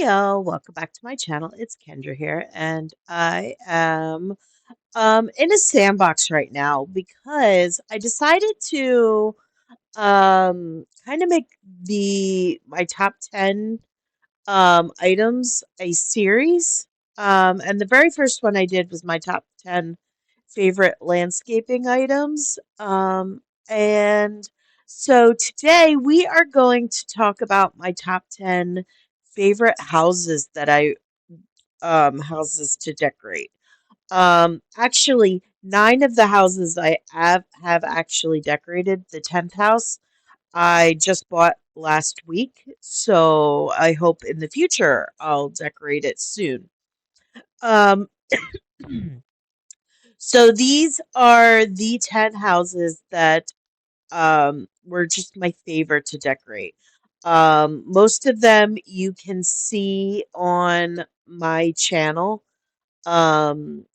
Hey y'all, welcome back to my channel. It's Kendra here, and I am in a sandbox right now because I decided to kind of make the my top 10 items a series. And the very first one I did was my top 10 favorite landscaping items. And so today we are going to talk about my top 10 favorite houses that I houses to decorate. Actually, nine of the houses I have actually decorated. The 10th house I just bought last week, so I hope in the future I'll decorate it soon. Um, so these are the 10 houses that were just my favorite to decorate. Most of them you can see on my channel um,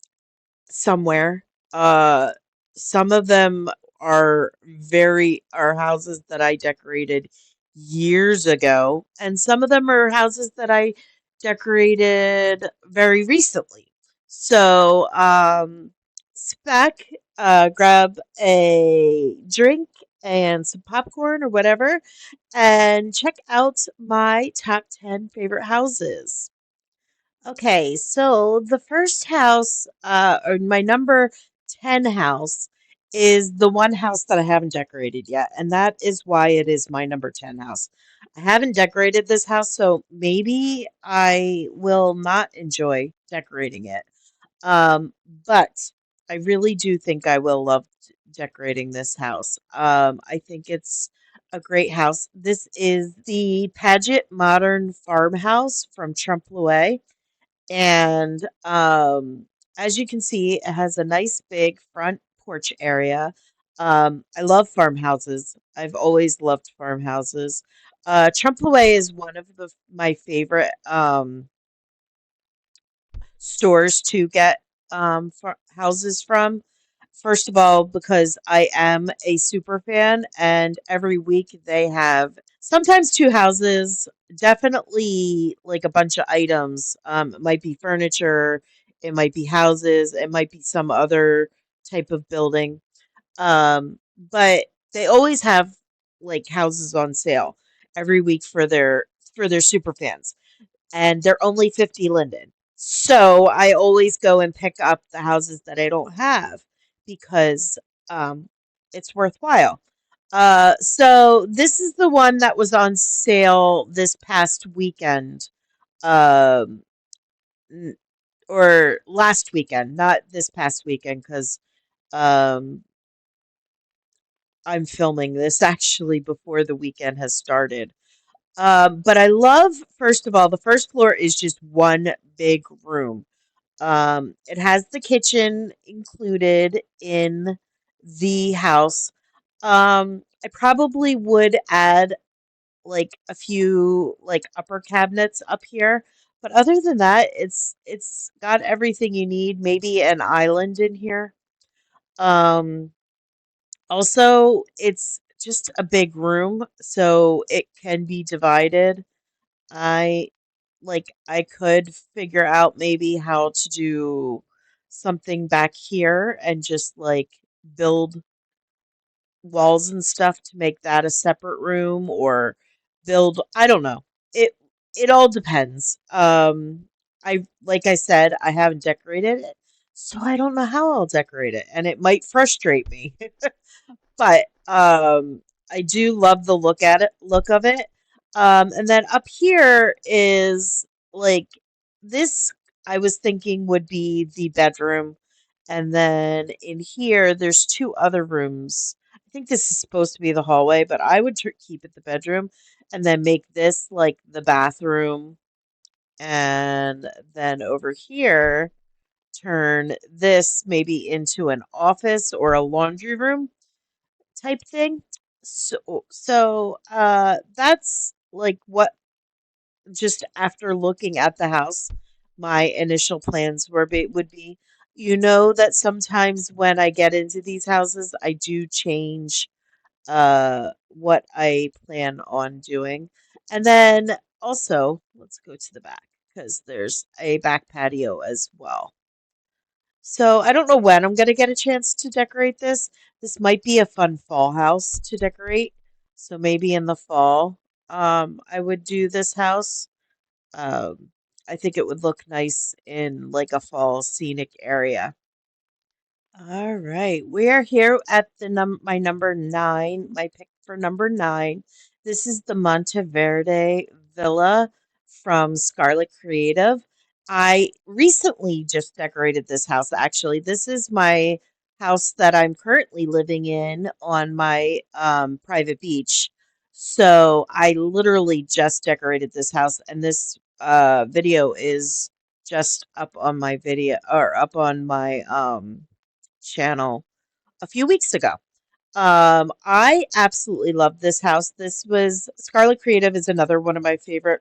somewhere. Some of them are houses that I decorated years ago, and some of them are houses that I decorated very recently. So, spec, grab a drink and some popcorn or whatever, and check out my top 10 favorite houses. Okay, so the first house, or my number 10 house, is the one house that I haven't decorated yet, and that is why it is my number 10 house. I haven't decorated this house, so maybe I will not enjoy decorating it. Um, but I really do think I will love decorating this house. I think it's a great house. This is the Padget Modern Farmhouse from Trompe. And as you can see, it has a nice big front porch area. I love farmhouses. I've always loved farmhouses. Trompe is one of my favorite stores to get houses from. First of all, because I am a super fan, and every week they have sometimes two houses, definitely like a bunch of items. It might be furniture, it might be houses, it might be some other type of building. But they always have like houses on sale every week for their super fans, and they're only 50 linden. So I always go and pick up the houses that I don't have because um, it's worthwhile. So this is the one that was on sale this past weekend, um, n- or last weekend, not this past weekend, because um, I'm filming this actually before the weekend has started. But I love, first of all, the first floor is just one big room. It has the kitchen included in the house. I probably would add like a few like upper cabinets up here, but other than that, it's got everything you need. Maybe an island in here. Um, Also, it's just a big room, so it can be divided. I I could figure out maybe how to do something back here and just like build walls and stuff to make that a separate room, or build, I don't know. It it all depends. I like I said, I haven't decorated it, so I don't know how I'll decorate it, and it might frustrate me. But I do love the look of it. And then up here is like this. I was thinking would be the bedroom, and then in here there's two other rooms. I think this is supposed to be the hallway, but I would keep it the bedroom, and then make this like the bathroom, and then over here turn this maybe into an office or a laundry room type thing. So that's like what, just after looking at the house, my initial plans would be. You know that sometimes when I get into these houses, I do change what I plan on doing. And then also, let's go to the back because there's a back patio as well. So I don't know when I'm going to get a chance to decorate this. This might be a fun fall house to decorate. So maybe in the fall, I would do this house. Um, I think it would look nice in like a fall scenic area. All right, we are here at the my number nine, my pick for number nine. This is the Monteverde Villa from Scarlet Creative. I recently just decorated this house. Actually, this is my house that I'm currently living in on my private beach. So I literally just decorated this house, and this video is just up on my video or up on my channel a few weeks ago. I absolutely love this house. This was Scarlet Creative is another one of my favorite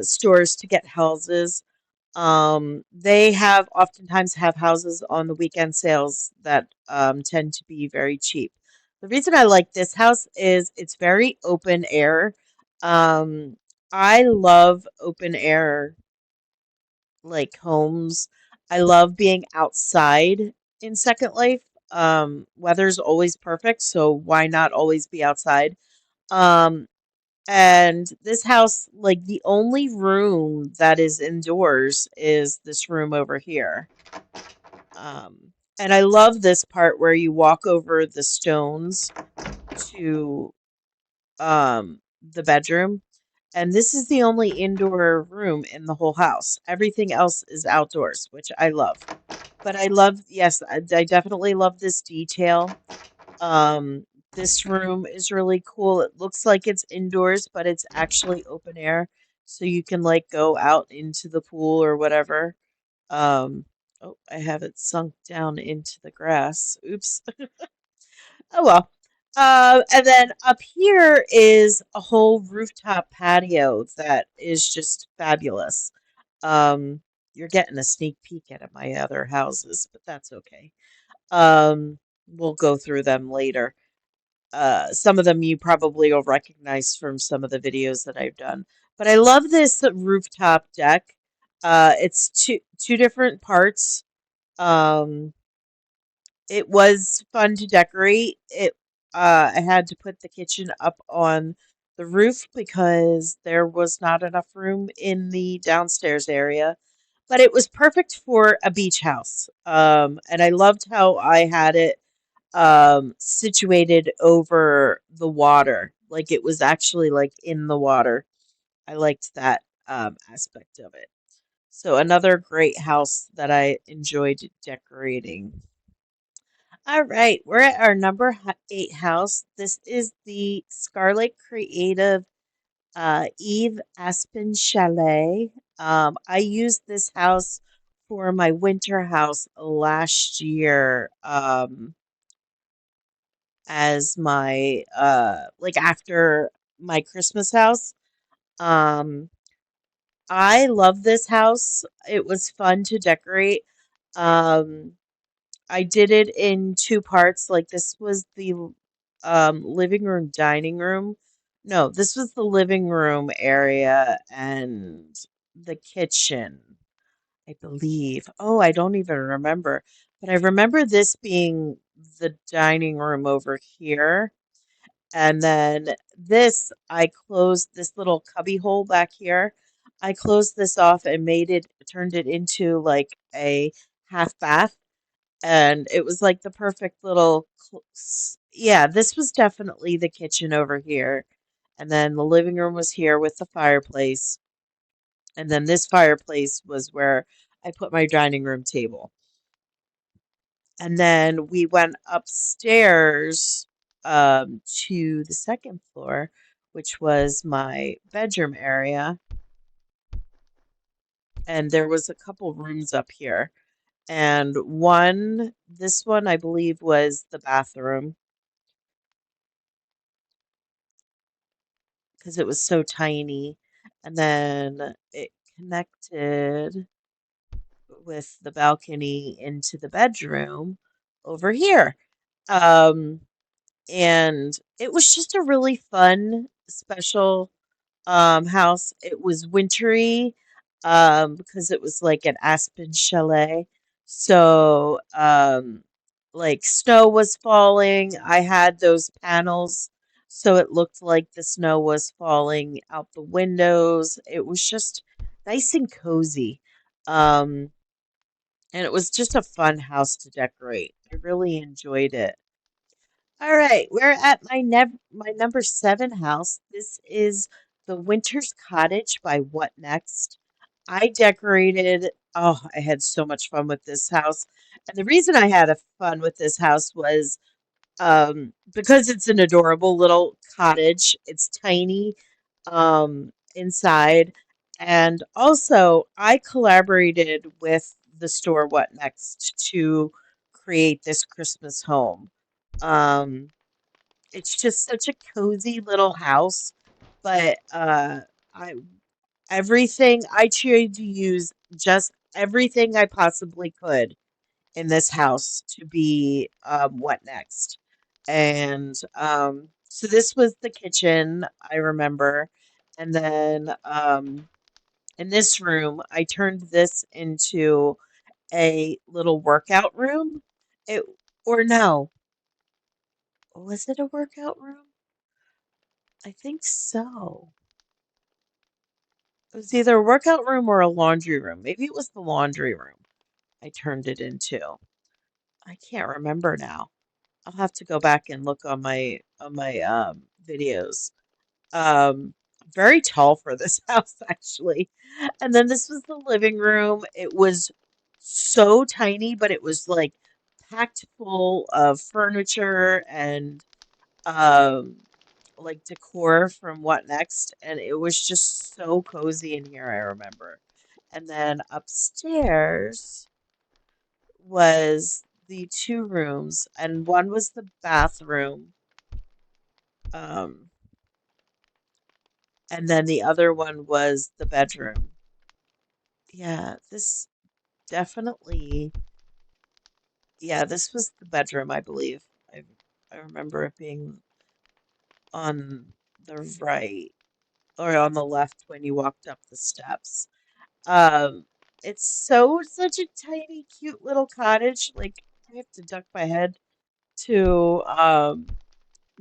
stores to get houses. They have oftentimes have houses on the weekend sales that tend to be very cheap. The reason I like this house is it's very open air. Um, I love open air like homes. I love being outside in Second Life. Weather's always perfect, so why not always be outside? Um, and this house, like the only room that is indoors is this room over here. And I love this part where you walk over the stones to the bedroom. And this is the only indoor room in the whole house. Everything else is outdoors, which I love. But I love, yes, I definitely love this detail. Um, this room is really cool. It looks like it's indoors, but it's actually open air. So you can like go out into the pool or whatever. Um, oh, I have it sunk down into the grass. Oops. Oh well. And then up here is a whole rooftop patio that is just fabulous. Um, you're getting a sneak peek at my other houses, but that's okay. We'll go through them later. Some of them you probably will recognize from some of the videos that I've done. But I love this rooftop deck. It's two different parts. Um, it was fun to decorate. I had to put the kitchen up on the roof because there was not enough room in the downstairs area. But it was perfect for a beach house. And I loved how I had it situated over the water. Like it was actually like in the water. I liked that aspect of it. So another great house that I enjoyed decorating. All right, we're at our number eight house. This is the Scarlet Creative Eve Aspen Chalet. I used this house for my winter house last year as my like after my Christmas house. Um, I love this house. It was fun to decorate. Um, I did it in two parts. Like this was the living room, dining room. No, this was the living room area and the kitchen, I believe. Oh, I don't even remember. But I remember this being the dining room over here. And then this, I closed this little cubby hole back here. I closed this off and turned it into like a half bath and it was like the perfect little yeah, this was definitely the kitchen over here, and then the living room was here with the fireplace, and then this fireplace was where I put my dining room table. And then we went upstairs to the second floor, which was my bedroom area, and there was a couple rooms up here. And this one I believe was the bathroom because it was so tiny. And then it connected with the balcony into the bedroom over here. Um, and it was just a really fun, special. house. It was wintry because it was like an Aspen chalet. So like snow was falling. I had those panels so it looked like the snow was falling out the windows. It was just nice and cozy. Um and it was just a fun house to decorate. I really enjoyed it. All right, we're at my number seven house. This is the Winter's Cottage by What Next. I decorated. Oh, I had so much fun with this house, and the reason I had a fun with this house was because it's an adorable little cottage. It's tiny inside, and also I collaborated with the store What Next to create this Christmas home. Um, it's just such a cozy little house, but I everything I tried to use just everything I possibly could in this house to be what next. And so this was the kitchen, I remember. And then in this room, I turned this into a little workout room. It or no, was it a workout room? I think so. It was either a workout room or a laundry room. Maybe it was the laundry room I turned it into. I can't remember now. I'll have to go back and look on my videos. Um Very tall for this house actually. And then this was the living room. It was so tiny, but it was like packed full of furniture and um like decor from What Next, and it was just so cozy in here, I remember. And then upstairs was the two rooms, and one was the bathroom, um, and then the other one was the bedroom. Yeah, this definitely, yeah, this was the bedroom, I believe. I I remember it being on the right or on the left when you walked up the steps. Um, it's such a tiny, cute little cottage. Like I have to duck my head to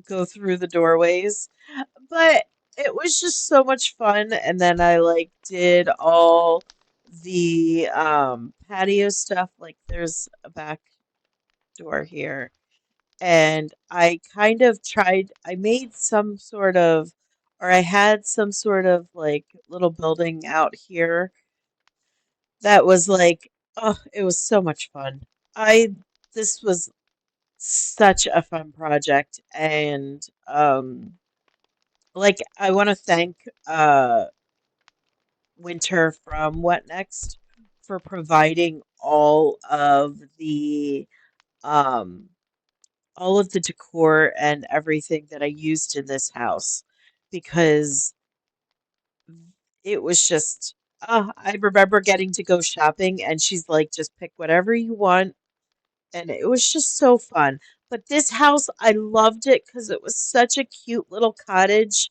go through the doorways, but it was just so much fun. And then I like did all the patio stuff. Like there's a back door here, and I kind of tried. I made some sort of, or I had some sort of like little building out here that was like, oh, it was so much fun. I This was such a fun project, and like I want to thank Winter from What Next for providing um all of the decor and everything that I used in this house because it was just I remember getting to go shopping and she's like just pick whatever you want, and it was just so fun. But this house, I loved it because it was such a cute little cottage,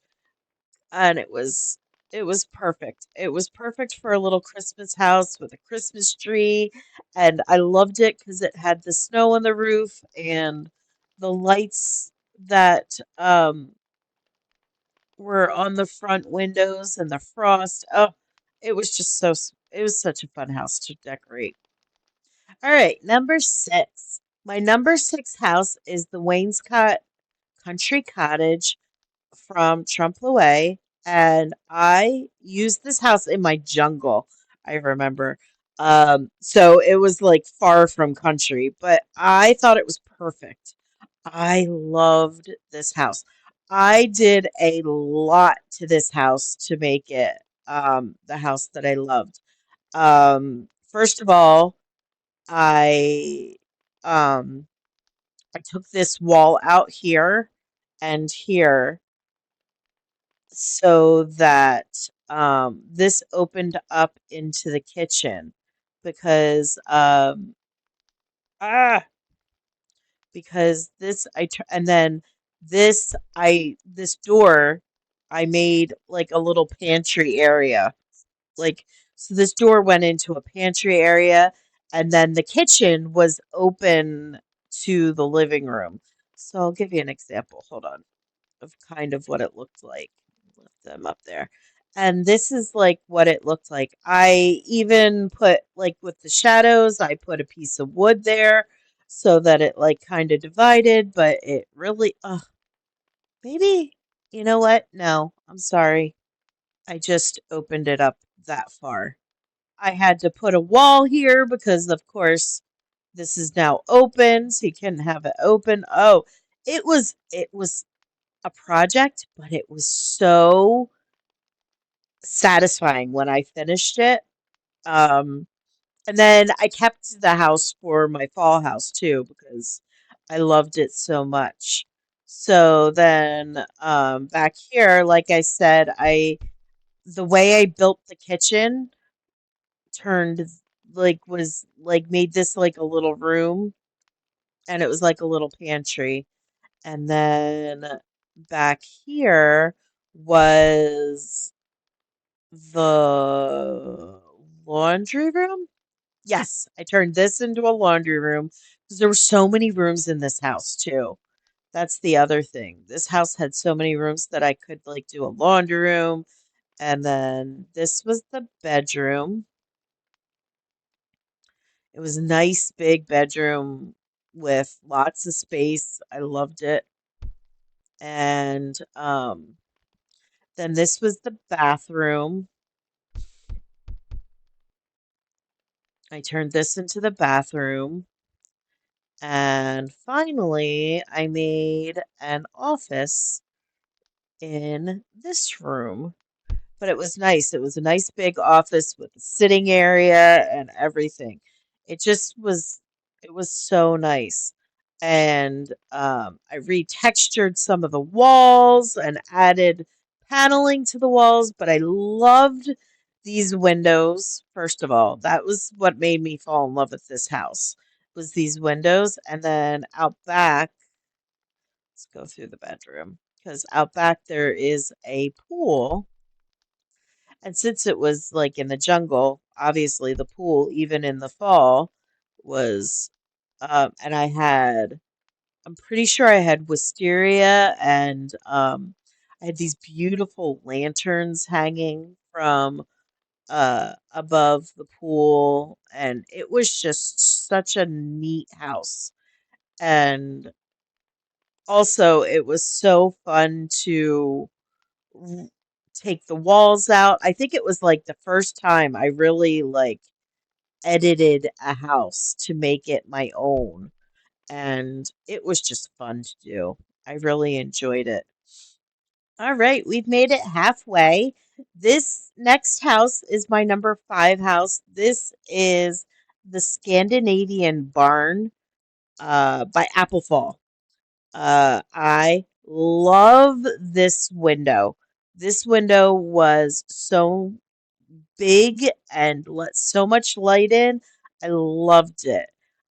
and it was perfect. It was perfect for a little Christmas house with a Christmas tree, and I loved it because it had the snow on the roof and the lights that were on the front windows and the frost. Oh, it was just it was such a fun house to decorate. All right, number six. My number six house is the Wainscott Country Cottage from Trompe, and I used this house in my jungle. I remember. So it was like far from country, but I thought it was perfect. I loved this house. I did a lot to this house to make it the house that I loved. First of all, I um I took this wall out here and here so that this opened up into the kitchen because ah because this and then this door I made like a little pantry area. Like, so this door went into a pantry area, and then the kitchen was open to the living room. So I'll give you an example. Hold on, of kind of what it looked like. Lift them up there. And this is like what it looked like. I even put, like, with the shadows, I put a piece of wood there so that it like kind of divided, but it really, maybe, you know what? No, I'm sorry. I just opened it up that far. I had to put a wall here because, of course, this is now open, so you couldn't have it open. Oh, it was a project, but it was so satisfying when I finished it. Um, and then I kept the house for my fall house too because I loved it so much. So then back here, like I said, I the way I built the kitchen turned like was like made this like a little room, and it was like a little pantry. And then back here was the laundry room. Yes, I turned this into a laundry room because there were so many rooms in this house too. That's the other thing. This house had so many rooms that I could like do a laundry room. And then this was the bedroom. It was a nice big bedroom with lots of space. I loved it. And then this was the bathroom. I turned this into the bathroom. And finally, I made an office in this room. But it was nice. It was a nice big office with a sitting area and everything. It was so nice. And I retextured some of the walls and added paneling to the walls, but I loved these windows. First of all, that was what made me fall in love with this house, was these windows. And then out back, let's go through the bedroom because out back there is a pool, and since it was like in the jungle, obviously the pool, even in the fall, was, and I'm pretty sure I had wisteria, and I had these beautiful lanterns hanging from above the pool, and it was just such a neat house. And also, it was so fun to r- take the walls out. I think it was like the first time I really like edited a house to make it my own, and it was just fun to do. I really enjoyed it. All right, we've made it halfway. This next house is my number 5 house. This is the Scandinavian barn by Applefall. I love this window. This window was so big and let so much light in. I loved it.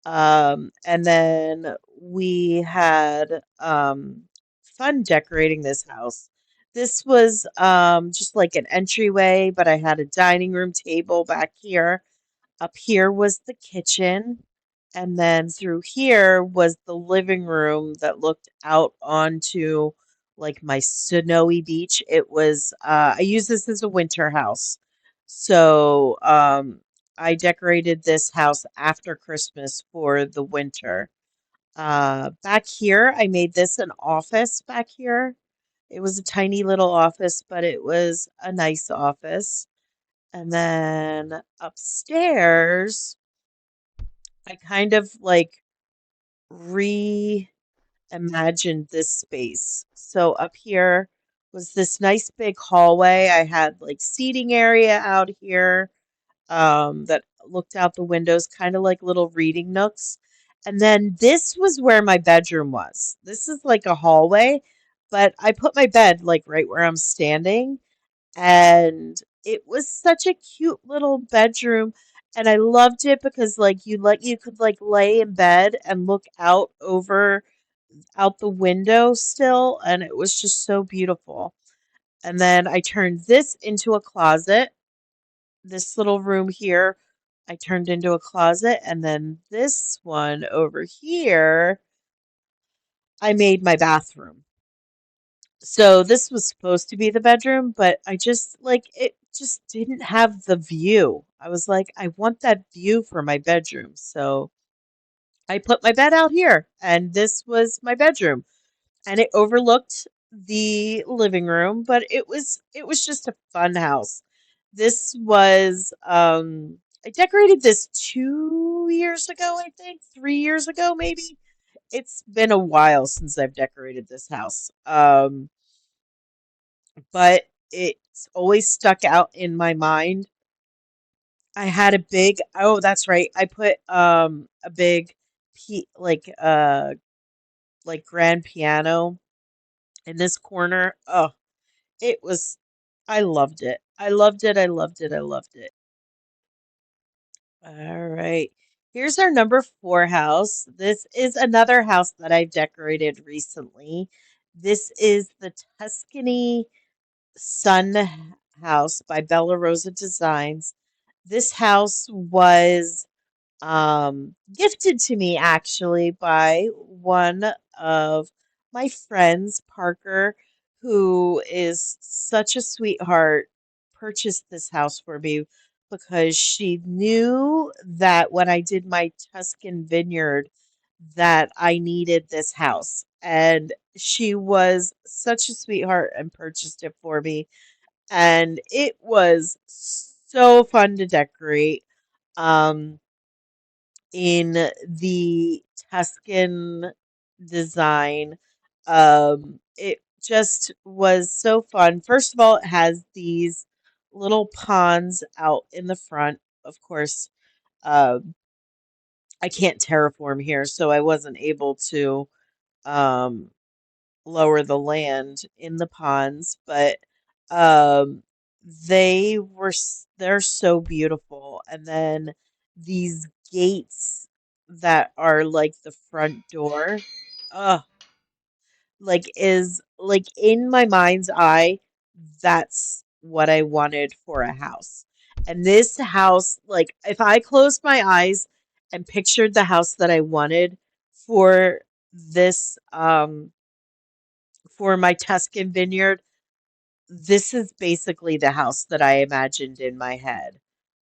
And then we had fun decorating this house. This was just like an entryway, but I had a dining room table back here. Up here was the kitchen, and then through here was the living room that looked out onto like my snowy beach. It was I use this as a winter house. So I decorated this house after Christmas for the winter. Back here, I made this an office back here. It was a tiny little office, but it was a nice office. And then upstairs, I kind of like reimagined this space. So up here was this nice big hallway. I had like seating area out here that looked out the windows, kind of like little reading nooks. And then this was where my bedroom was. This is like a hallway, but I put my bed like right where I'm standing, and it was such a cute little bedroom, and I loved it because you could like lay in bed and look out the window still, and it was just so beautiful. And then I turned this into a closet. This little room here, I turned into a closet. And then this one over here, I made my bathroom. So this was supposed to be the bedroom, but I just like it just didn't have the view. I was like, I want that view for my bedroom. So I put my bed out here, and this was my bedroom. And it overlooked the living room, but it was just a fun house. This was I decorated this 2 years ago, I think, 3 years ago, maybe. It's been a while since I've decorated this house. But it's always stuck out in my mind. I had a big, oh, that's right. I put a big like grand piano in this corner. Oh, it was I loved it. I loved it. I loved it. I loved it. All right. Here's our number 4 house. This is another house that I've decorated recently. This is the Tuscany Sun House by BellaRosa Designs. This house was gifted to me actually by one of my friends, Parker, who is such a sweetheart, purchased this house for me because she knew that when I did my Tuscan vineyard that I needed this house. And she was such a sweetheart and purchased it for me. And it was so fun to decorate. Um, in the Tuscan design. It just was so fun. First of all, it has these little ponds out in the front. Of course, um, I can't terraform here, so I wasn't able to um, lower the land in the ponds, but um, they're so beautiful. And then these gates that are like the front door, uh, like is like in my mind's eye, that's what I wanted for a house. And this house, like if I closed my eyes and pictured the house that I wanted for this for my Tuscan vineyard, this is basically the house that I imagined in my head.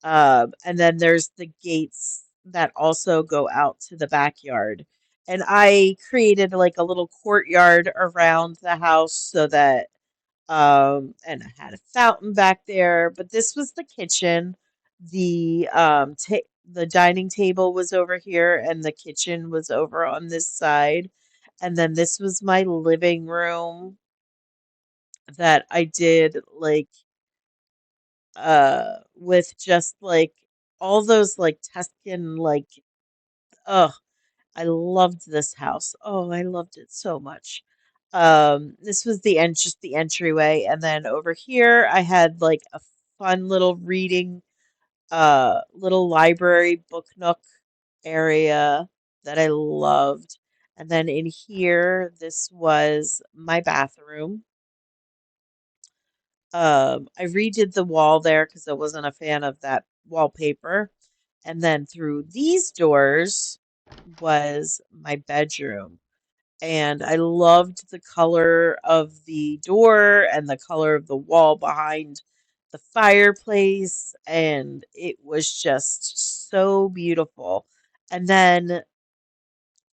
And then there's the gates that also go out to the backyard. And I created like a little courtyard around the house so that, and I had a fountain back there. But this was the kitchen. The dining table was over here, and the kitchen was over on this side. And then this was my living room that I did like with just like all those like Tuscan like oh I loved this house. Oh, I loved it so much. This was the end just the entryway, and then over here I had like a fun little reading little library book nook area that I loved. And then in here this was my bathroom. I redid the wall there because I wasn't a fan of that wallpaper. And then through these doors was my bedroom. And I loved the color of the door and the color of the wall behind the fireplace. And it was just so beautiful. And then,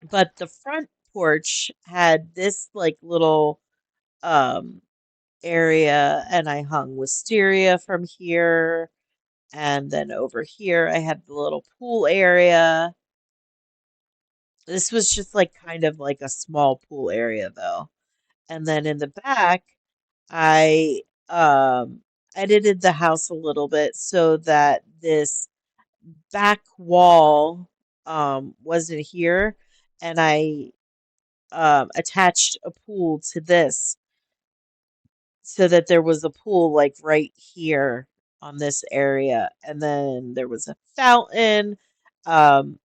but the front porch had this like little um area, and I hung wisteria from here. And then over here, I had the little pool area. This was just like kind of like a small pool area, though. And then in the back, I edited the house a little bit so that this back wall wasn't here. And I attached a pool to this so that there was a pool like right here on this area, and then there was a fountain. Um,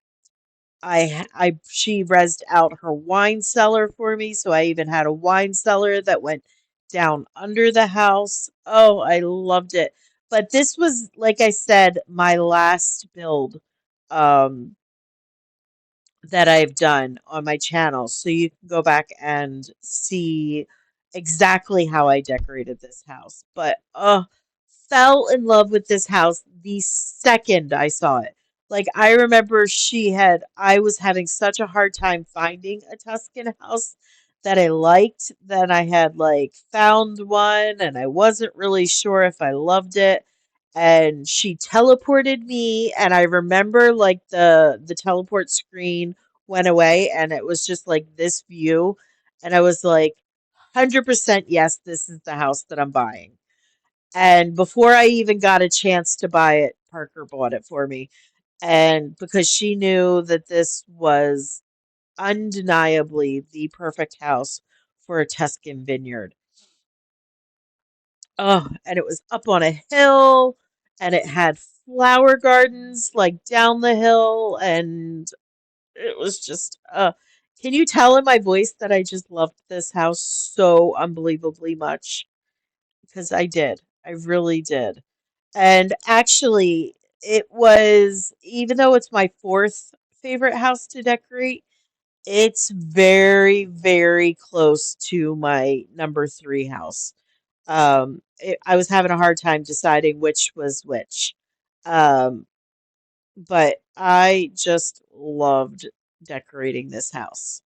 she rezzed out her wine cellar for me, so I even had a wine cellar that went down under the house. Oh, I loved it. But this was, like I said, my last build. Um, that I've done on my channel. So you can go back and see exactly how I decorated this house. But fell in love with this house the second I saw it. Like I remember I was having such a hard time finding a Tuscan house that I liked. Then I had like found one and I wasn't really sure if I loved it, and she teleported me, and I remember like the teleport screen went away and it was just like this view, and I was like 100% yes, this is the house that I'm buying. And before I even got a chance to buy it, Parker bought it for me, and because she knew that this was undeniably the perfect house for a Tuscan vineyard. Oh, and it was up on a hill, and it had flower gardens like down the hill, and it was just can you tell in my voice that I just loved this house so unbelievably much? Because I did. I really did. And actually, it was, even though it's my fourth favorite house to decorate, it's very, very close to my number three house. I was having a hard time deciding which was which. Um, but I just loved decorating this house.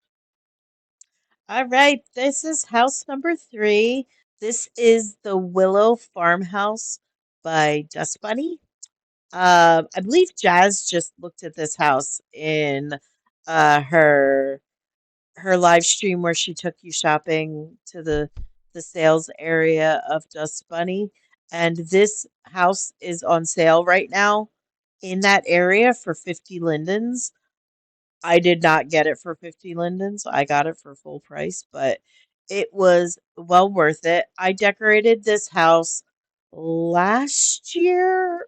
All right, this is house number three. This is the Willow Farmhouse by Dust Bunny. I believe Jazz just looked at this house in her live stream where she took you shopping to the sales area of Dust Bunny, and this house is on sale right now in that area for 50 lindens. I did not get it for 50 lindens. I got it for full price, but it was well worth it. I decorated this house last year,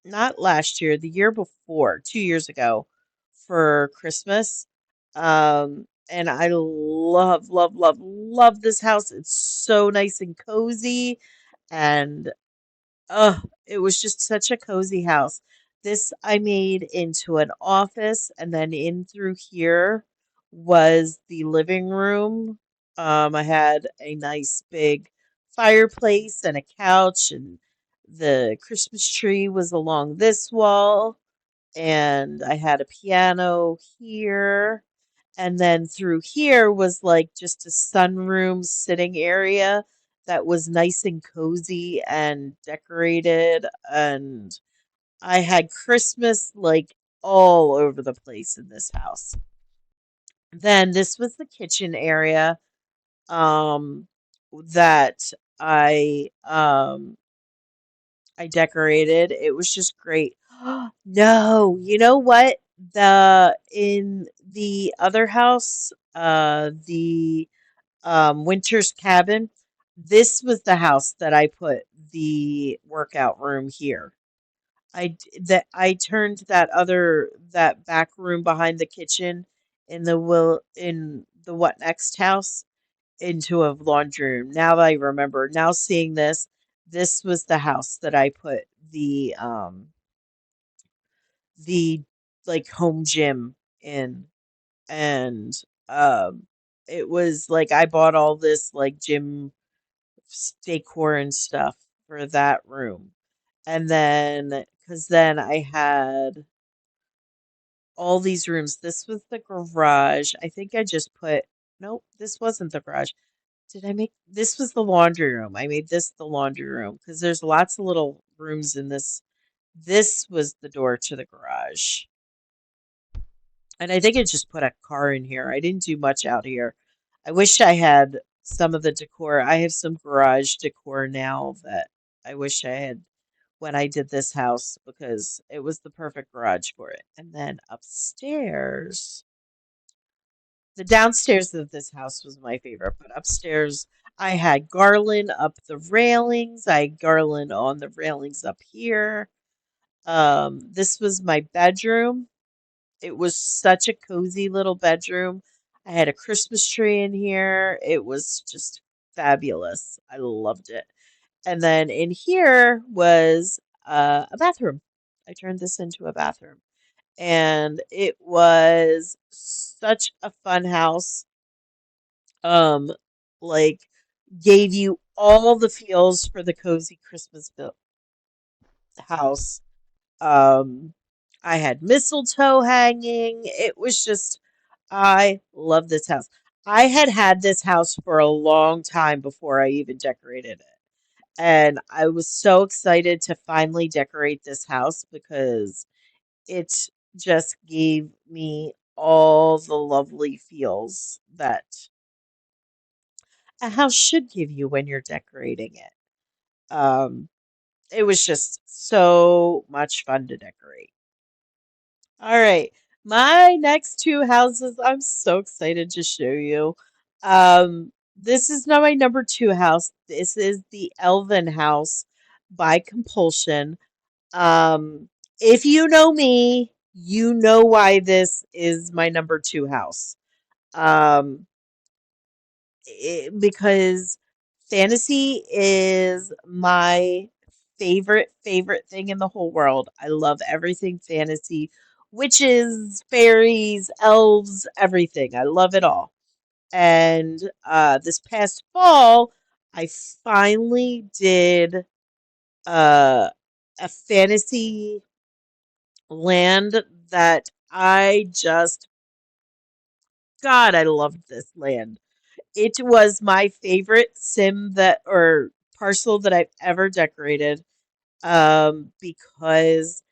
not last year, the year before, 2 years ago for Christmas. And I love, love, love, love this house. It's so nice and cozy, and it was just such a cozy house. This I made into an office, and then in through here was the living room. I had a nice big fireplace and a couch, and the Christmas tree was along this wall, and I had a piano here. And then through here was like just a sunroom sitting area that was nice and cozy and decorated. And I had Christmas like all over the place in this house. Then this was the kitchen area that I I decorated. It was just great. No, you know what? The in the other house, the Winter's Cabin, this was the house that I put the workout room here. That I turned that back room behind the kitchen in the What Next house into a laundry room. Now that I remember, now seeing this, this was the house that I put the like home gym in, and um it was like I bought all this like gym decor and stuff for that room. And then because then I had all these rooms. This was the garage. I think I just put, nope, this wasn't the garage. Did I make this was the laundry room? I made this the laundry room because there's lots of little rooms in this. This was the door to the garage. And I think I just put a car in here. I didn't do much out here. I wish I had some of the decor. I have some garage decor now that I wish I had when I did this house because it was the perfect garage for it. And then upstairs, the downstairs of this house was my favorite, but upstairs I had garland up the railings. I had garland on the railings up here. This was my bedroom. It was such a cozy little bedroom. I had a Christmas tree in here. It was just fabulous. I loved it. And then in here was a bathroom. I turned this into a bathroom. And it was such a fun house. Um, like gave you all the feels for the cozy Christmas house. Um, I had mistletoe hanging. It was just, I love this house. I had had this house for a long time before I even decorated it. And I was so excited to finally decorate this house because it just gave me all the lovely feels that a house should give you when you're decorating it. It was just so much fun to decorate. All right. My next two houses, I'm so excited to show you. This is not my number two house. This is the Elven house by Compulsion. Um, if you know me, you know why this is my number two house. Um, because fantasy is my favorite thing in the whole world. I love everything fantasy, witches, fairies, elves, everything. I love it all. And this past fall, I finally did uh, a fantasy land that I just, God, I loved this land. It was my favorite sim that or parcel that I've ever decorated because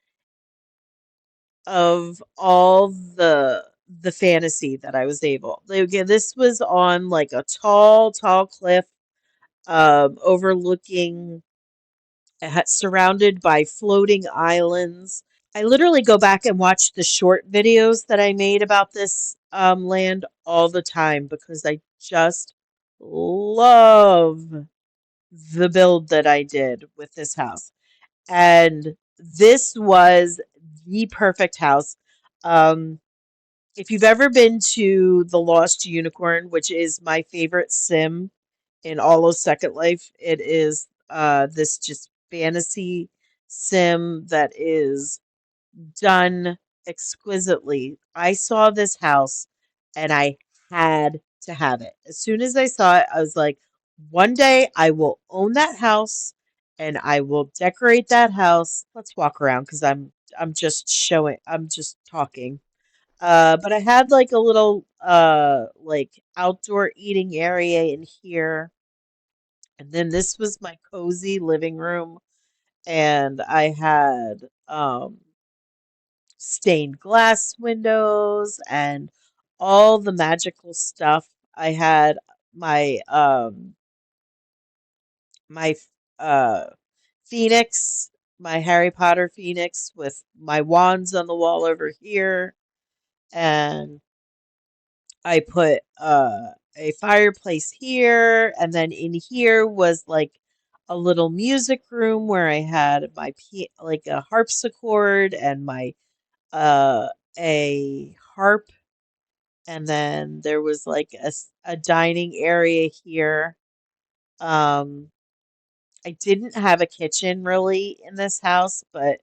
of all the fantasy that I was able. Again, this was on like a tall cliff overlooking surrounded by floating islands. I literally go back and watch the short videos that I made about this land all the time because I just love the build that I did with this house. And this was the perfect house. Um, if you've ever been to The Lost Unicorn, which is my favorite sim in all of Second Life, it is this just fantasy sim that is done exquisitely. I saw this house and I had to have it. As soon as I saw it, I was like, one day I will own that house and I will decorate that house. Let's walk around because I'm just showing I'm just talking. But I had like a little like outdoor eating area in here. And then this was my cozy living room and I had stained glass windows and all the magical stuff. I had my my uh phoenix, my Harry Potter phoenix with my wands on the wall over here, and I put a fireplace here, and then in here was like a little music room where I had my like a harpsichord and my uh a harp. And then there was like a dining area here. Um, I didn't have a kitchen really in this house, but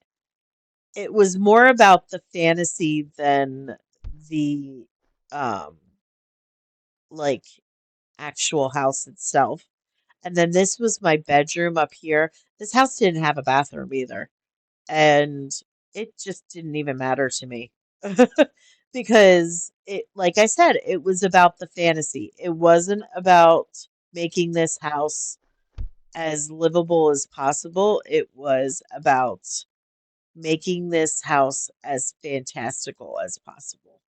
it was more about the fantasy than the um, like actual house itself. And then this was my bedroom up here. This house didn't have a bathroom either. And it just didn't even matter to me because it like I said it was about the fantasy. It wasn't about making this house as livable as possible. It was about making this house as fantastical as possible.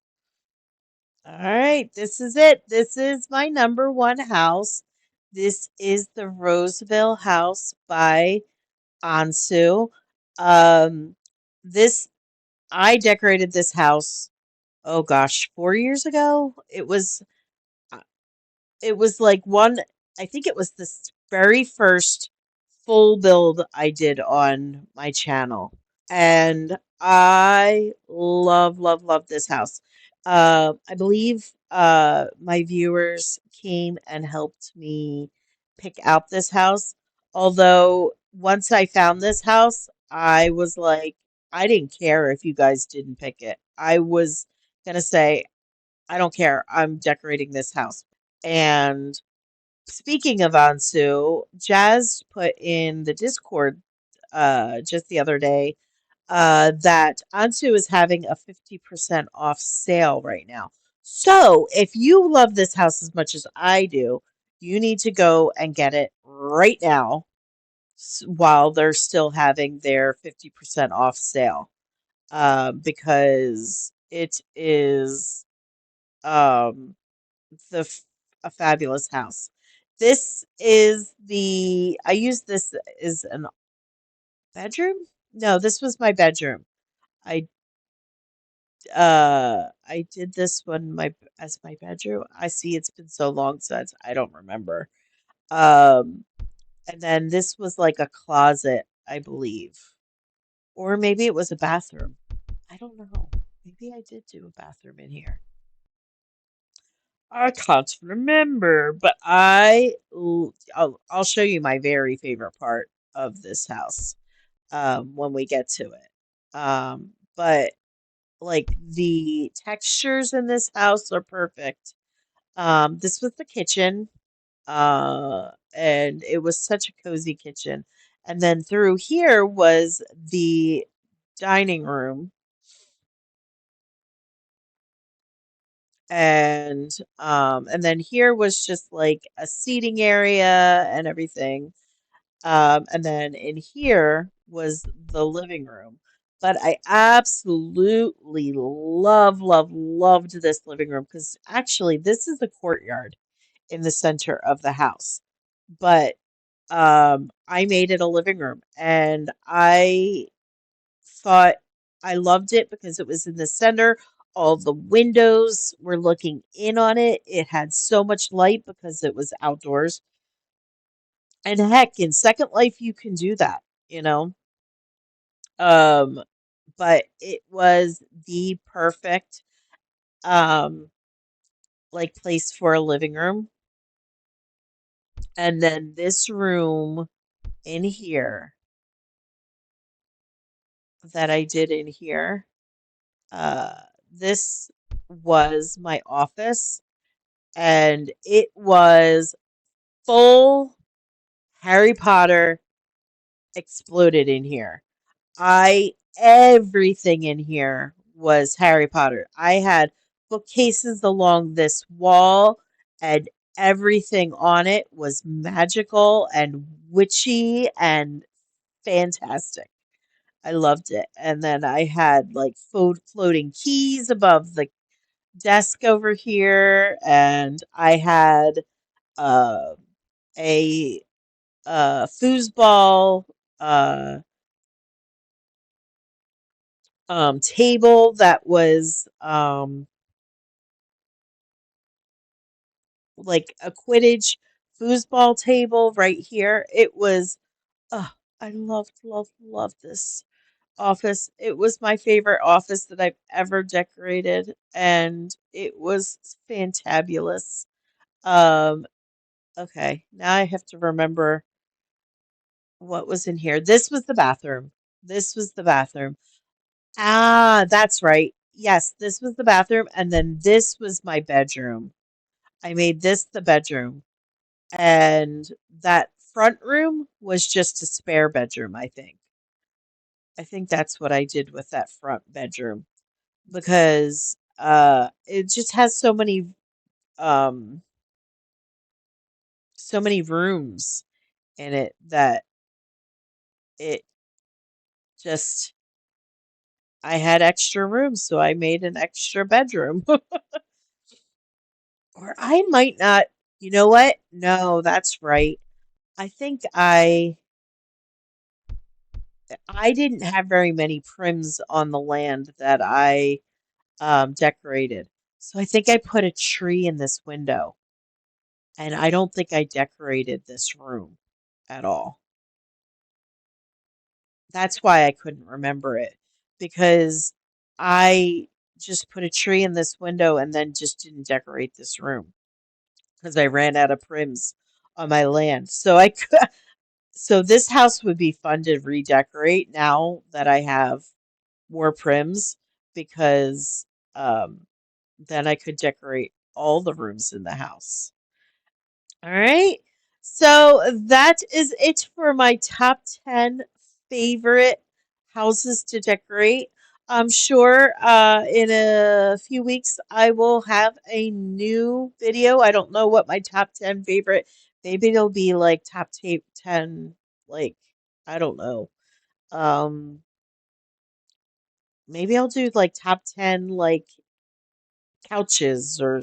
All right, this is it. This is my number one house. This is the Rosevill house by Onsu. Um, this I decorated this house, oh gosh, 4 years ago. Uh, it was like one, I think it was this very first full build I did on my channel. And I love this house. I believe my viewers came and helped me pick out this house. Although once I found this house, I was like, I didn't care if you guys didn't pick it. I was gonna say, I don't care. I'm decorating this house. And speaking of Ansu, Jazz put in the Discord just the other day that Ansu is having a 50% off sale right now. So if you love this house as much as I do, you need to go and get it right now while they're still having their 50% off sale because it is um, a fabulous house. This is I used this as an bedroom. No, this was my bedroom. I I did this one as my bedroom. I see it's been so long since I don't remember. Um, and then this was like a closet, I believe, or maybe it was a bathroom. I don't know. Maybe I did do a bathroom in here. I can't remember, but I'll show you my very favorite part of this house when we get to it. But like the textures in this house are perfect. This was the kitchen, and it was such a cozy kitchen. And then through here was the dining room, and then here was just like a seating area and everything. And then in here was the living room. But I absolutely loved this living room because actually this is the courtyard in the center of the house. But I made it a living room and I thought I loved it because it was in the center. All the windows were looking in on it. It had so much light because it was outdoors. And heck, in Second Life, you can do that, you know? Um, but it was the perfect, um, like place for a living room. And then this room in here that I did in here, uh, this was my office, and it was full Harry Potter exploded in here. I Everything in here was Harry Potter. I had bookcases along this wall, and everything on it was magical and witchy and fantastic. I loved it. And then I had like floating keys above the desk over here, and I had uh, a foosball uh, table that was like a Quidditch foosball table right here. It was, oh, I loved this office. It was my favorite office that I've ever decorated, and it was fantabulous. Um, okay, now I have to remember what was in here. This was the bathroom. This was the bathroom. Ah, that's right. Yes, this was the bathroom, and then this was my bedroom. I made this the bedroom, and that front room was just a spare bedroom, I think. I think that's what I did with that front bedroom because it just has um so many rooms in it that it just I had extra rooms, so I made an extra bedroom. Or I might not. You know what? No, that's right. I think I didn't have very many prims on the land that I decorated. So I think I put a tree in this window, and I don't think I decorated this room at all. That's why I couldn't remember it because I just put a tree in this window and then just didn't decorate this room because I ran out of prims on my land. So I could, so this house would be fun to redecorate now that I have more prims because um, then I could decorate all the rooms in the house. All right. So that is it for my top 10 favorite houses to decorate. I'm sure in a few weeks I will have a new video. I don't know what my top 10 favorite, maybe it'll be like top 10, like, I don't know. Um, maybe I'll do like top 10, like couches or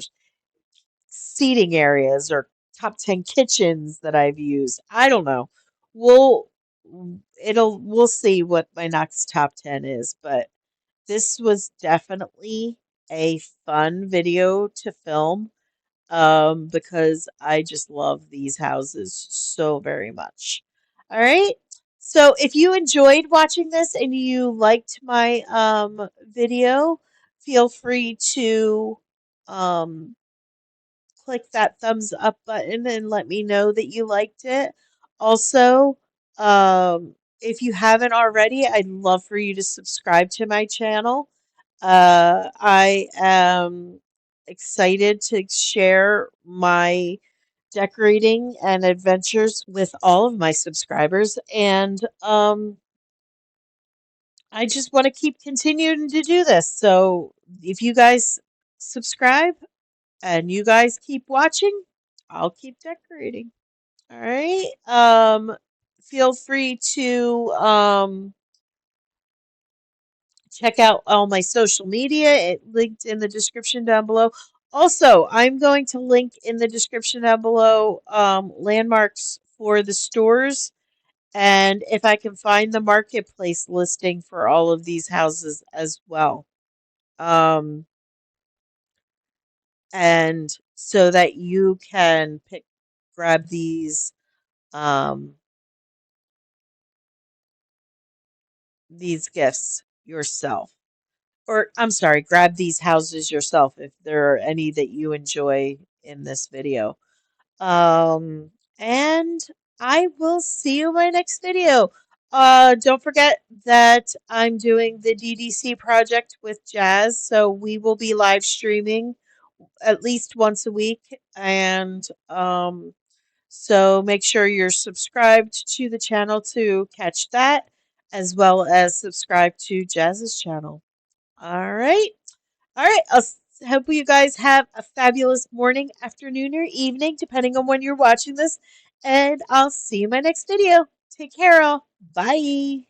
seating areas or top 10 kitchens that I've used. I don't know. We'll we'll see what my next top 10 is, but this was definitely a fun video to film because I just love these houses so very much. All right. So if you enjoyed watching this and you liked my video, feel free to um click that thumbs up button and let me know that you liked it. Also, if you haven't already, I'd love for you to subscribe to my channel. I am excited to share my decorating and adventures with all of my subscribers, and I just want to keep continuing to do this. So if you guys subscribe, and you guys keep watching, I'll keep decorating. All right. Feel free to check out all my social media. It linked in the description down below. Also, I'm going to link in the description down below landmarks for the stores, and if I can find the marketplace listing for all of these houses as well. Um, and so that you can grab um, these gifts yourself. Or, I'm sorry, grab these houses yourself if there are any that you enjoy in this video. And I will see you in my next video. Don't forget that I'm doing the DDC project with Jazz, so we will be live streaming at least once a week. And so make sure you're subscribed to the channel to catch that, as well as subscribe to Jazz's channel. All right. All right. Hope you guys have a fabulous morning, afternoon, or evening, depending on when you're watching this. And I'll see you in my next video. Take care, all. Bye.